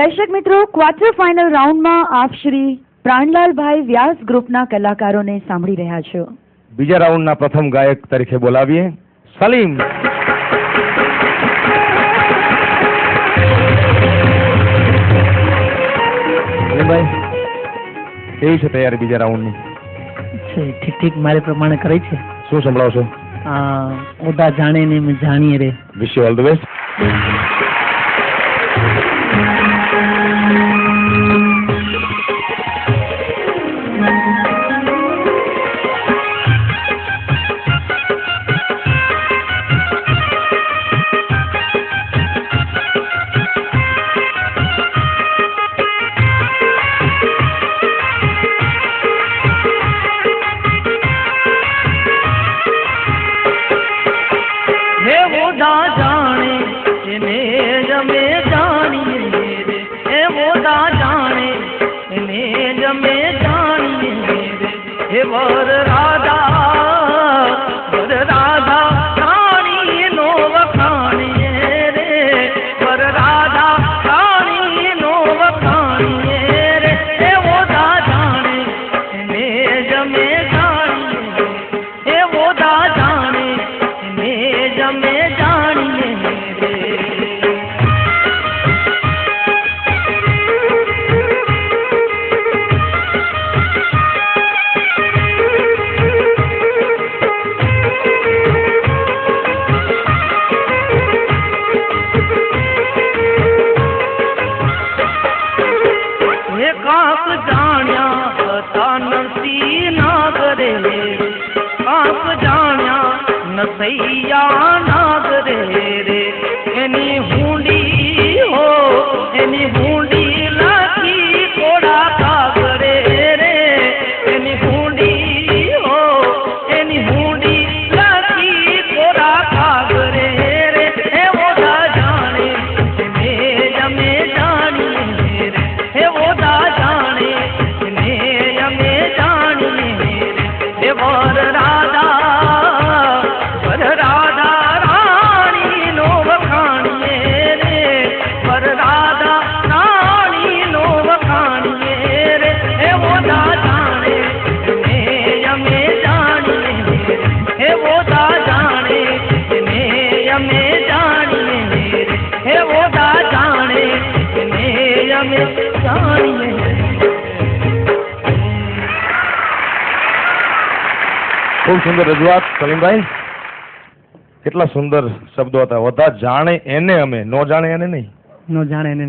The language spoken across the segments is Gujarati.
દર્શક મિત્રો, ક્વાર્ટર ફાઇનલ રાઉન્ડમાં આપ શ્રી પ્રાણલાલભાઈ વ્યાસ ગ્રુપના કલાકારોને સાંભળી રહ્યા છો. બીજા રાઉન્ડના પ્રથમ ગાયક તરીકે બોલાવીએ સલીમ. સલીમભાઈ, કેવી છે તૈયારી બીજા રાઉન્ડની? ઠીક ઠીક, મારે પ્રમાણે કરી છે. શું સંભળાવશો? ઓદા જાણે ને મેં જાણીએ રે. વિશ યુ ઓલ ધ બેસ્ટ. ખૂબ સુંદર રજૂઆત સલીમભાઈ. કેટલા સુંદર શબ્દો હતા. બધા જાણે એને અમે, નો જાણે એને નહીં. નો જાણે એને,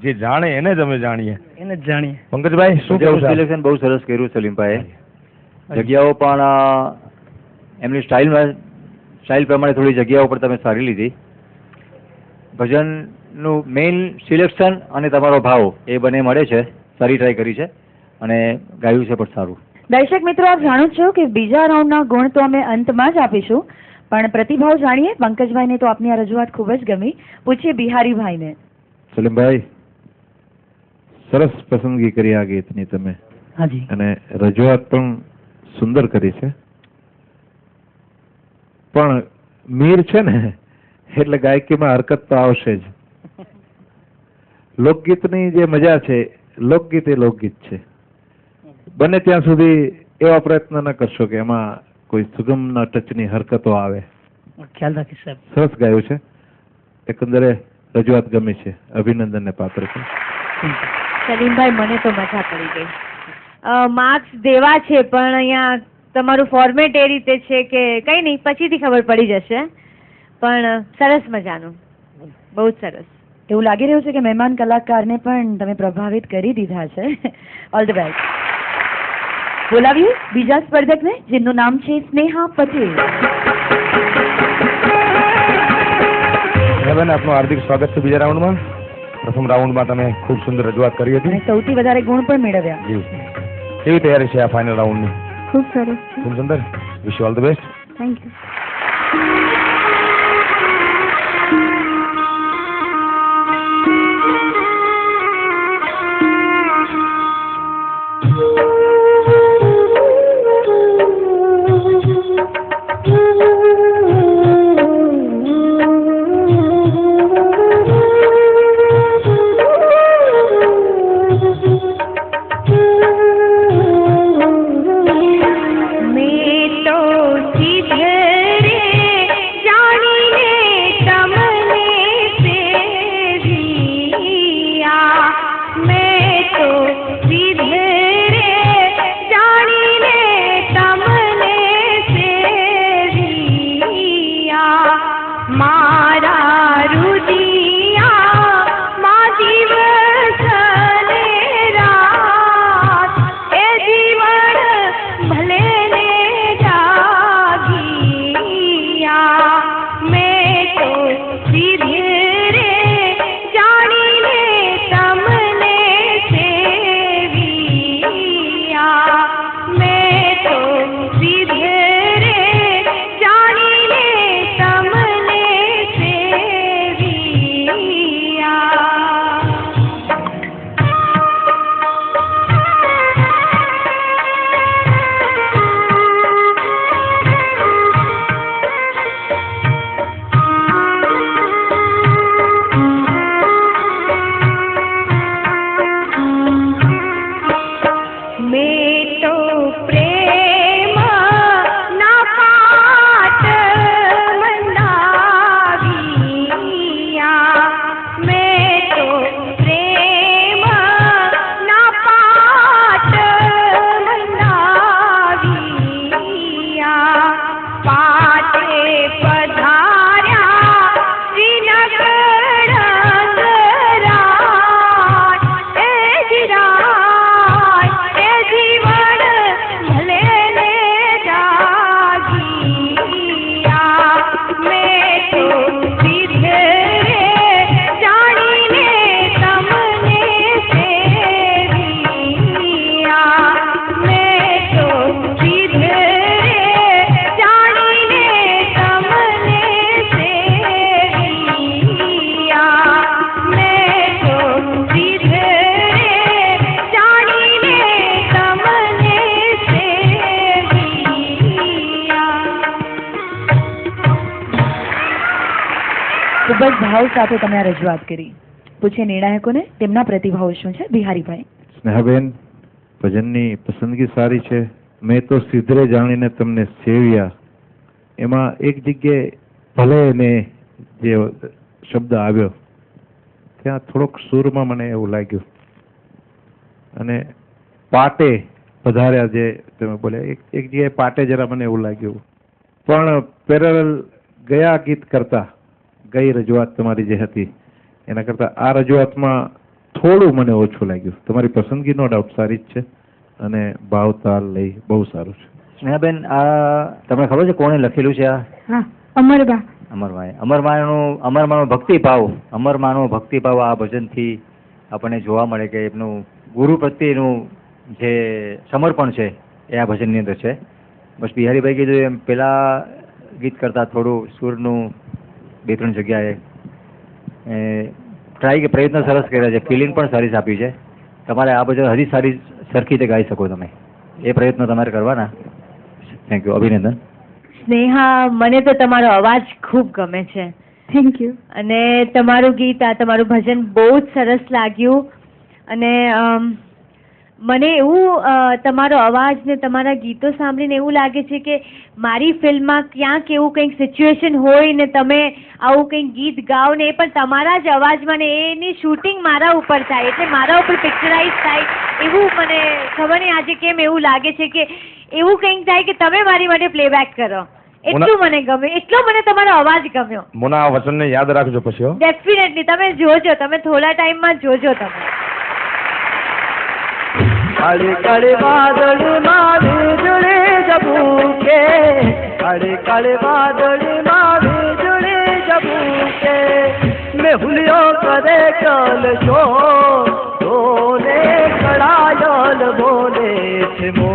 જે જાણે એને જ અમે જાણીએ, એને જ જાણીએ. પંકજભાઈ શું કહેવું છે? સિલેક્શન બહુ સરસ કર્યું સલીમભાઈ. જગ્યાઓ પણ એમની સ્ટાઇલ પ્રમાણે થોડી જગ્યાઓ પર તમે સારી લીધી. ભજનનું મેઇન સિલેક્શન અને તમારો ભાવ એ બંને મળે છે. સારી ટ્રાય કરી છે અને ગાયું છે પણ સારું. દર્શક મિત્રો, આપ જાણો છો કે બીજા રાઉન્ડના ગુણ તો અમે અંતમાં જ આપીશું, પણ પ્રતિભાવ જાણીએ. પંકજભાઈને તો આપની આ રજૂઆત ખૂબ જ ગમી. પૂછીએ બિહારીભાઈને. સલીમભાઈ, સરસ પસંદગી કરી આ ગીતની તમે. હાજી. અને રજૂઆત પણ સુંદર કરી છે. પણ મીર છે ને એટલે ગાયકીમાં હરકત તો આવશે જ. લોકગીતની જે મજા છે, લોકગીત એ લોકગીત છે. બને ત્યાં સુધી એવા પ્રયત્ન ન કરશો કે એમાં કોઈ સુગમના ટચની હરકતો આવે. ખ્યાલ રાખીશ સાહેબ. સરસ ગાયું છે. એકંદરે રજૂઆત ગમી છે. અભિનંદનને પાત્ર છે. સલીમભાઈ, મને તો મજા પડી ગઈ. માર્ક્સ દેવા છે પણ અહીંયા તમારું ફોર્મેટ એ રીતે છે કે કંઈ નહીં, પછીથી ખબર પડી જશે. પણ સરસ મજાનું, બહુ જ સરસ. એવું લાગી રહ્યું છે કે મહેમાન કલાકારને પણ તમે પ્રભાવિત કરી દીધા છે. All the best. બોલાવીએ બીજા સ્પર્ધકને, જેમનું નામ છે સ્નેહા પટેલ. બેન, આપનું હાર્દિક સ્વાગત છે બીજા રાઉન્ડમાં. પ્રથમ રાઉન્ડમાં તમે ખૂબ સુંદર રજૂઆત કરી હતી. સૌથી વધારે ગુણ પણ મેળવ્યા. કેવી તૈયારી છે આ ફાઇનલ રાઉન્ડની? ખૂબ સરસ. ખૂબ સુંદર. Wish you all the best. Thank you. ખૂબ જ ભાવ સાથે તમે આ રજૂઆત કરી. પૂછે નિર્ણાયકોને તેમના પ્રતિભાવો શું છે. બિહારીભાઈ. સ્નેહાબેન, ભજનની પસંદગી સારી છે. મેં તો સીધરે જાણીને તમને સેવ્યા, એમાં એક જગ્યાએ ભલે ને જે શબ્દ આવ્યો ત્યાં થોડોક સૂરમાં મને એવું લાગ્યું, અને પાટે પધાર્યા જે તમે બોલ્યા એક જગ્યાએ પાટે જરા મને એવું લાગ્યું. પણ પેરેલલ ગયા ગીત કરતા, ગઈ રજૂઆત તમારી જે હતી એના કરતા આ રજૂઆતમાં થોડું મને ઓછું લાગ્યું. તમારી પસંદગી નો ડાઉટ સારી જ છે અને ભાવ તાલ લઈ બહુ સારું છે. સ્નેહાબેન, આ તમને ખબર છે કોણે લખેલું છે આ? હા, અમરબા. અમરમાનો ભક્તિભાવ આ ભજનથી આપણને જોવા મળે કે એમનું ગુરુ પ્રત્યેનું જે સમર્પણ છે એ આ ભજનની અંદર છે. બસ બિહારીભાઈ કીધું એમ પેલા ગીત કરતાં થોડું સૂરનું 2-3 જગ્યાએ પ્રયત્ન સરસ કર્યા છે, ફિલિંગ પણ સારી આપી છે. તમારે આ ભજન હજી સારી સરખી રીતે ગાઈ શકો તમે, એ પ્રયત્નો તમારે કરવાના. થેન્ક યુ, અભિનંદન. સ્નેહા, મને તો તમારો અવાજ ખૂબ ગમે છે. Thank you. અને તમારું ગીત, આ તમારું ભજન બહુ જ સરસ લાગ્યું. અને મને એવું તમારો અવાજ ને તમારા ગીતો સાંભળીને એવું લાગે છે કે મારી ફિલ્મમાં ક્યાંક એવું કંઈક સિચ્યુએશન હોય ને તમે આવું કંઈક ગીત ગાઓ ને એ પણ તમારા જ અવાજમાં ને એની શૂટિંગ મારા ઉપર થાય, એટલે મારા ઉપર પિક્ચરાઇઝ થાય એવું મને ખબર નહીં આજે કેમ એવું લાગે છે કે એવું કંઈક થાય કે તમે મારી માટે પ્લેબેક કરો. એટલું મને ગમે, એટલો મને તમારો અવાજ ગમ્યો. મોના આ વચનને યાદ રાખજો પછી. ડેફિનેટલી તમે જોજો, તમે થોડા ટાઈમમાં જોજો તમે. काले काले बादल माँ वीजड़ी जबूके, काले काले बादल माँ वीजड़ी जबूके, मैं हुलियो करे चल शो बोले कड़ायल बोले છે મો.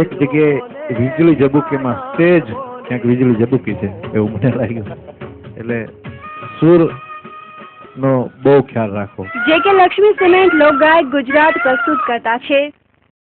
એક જગ્યાએ વીજળી જબુકીમાં સ્ટેજ ક્યાંક વીજળી જબુકી છે એવું મને લાગ્યું. એટલે સુર નો બહુ ખ્યાલ રાખો. જે કે લક્ષ્મી સિમેન્ટ લોકગાયક ગુજરાત પ્રસ્તુત કરતા છે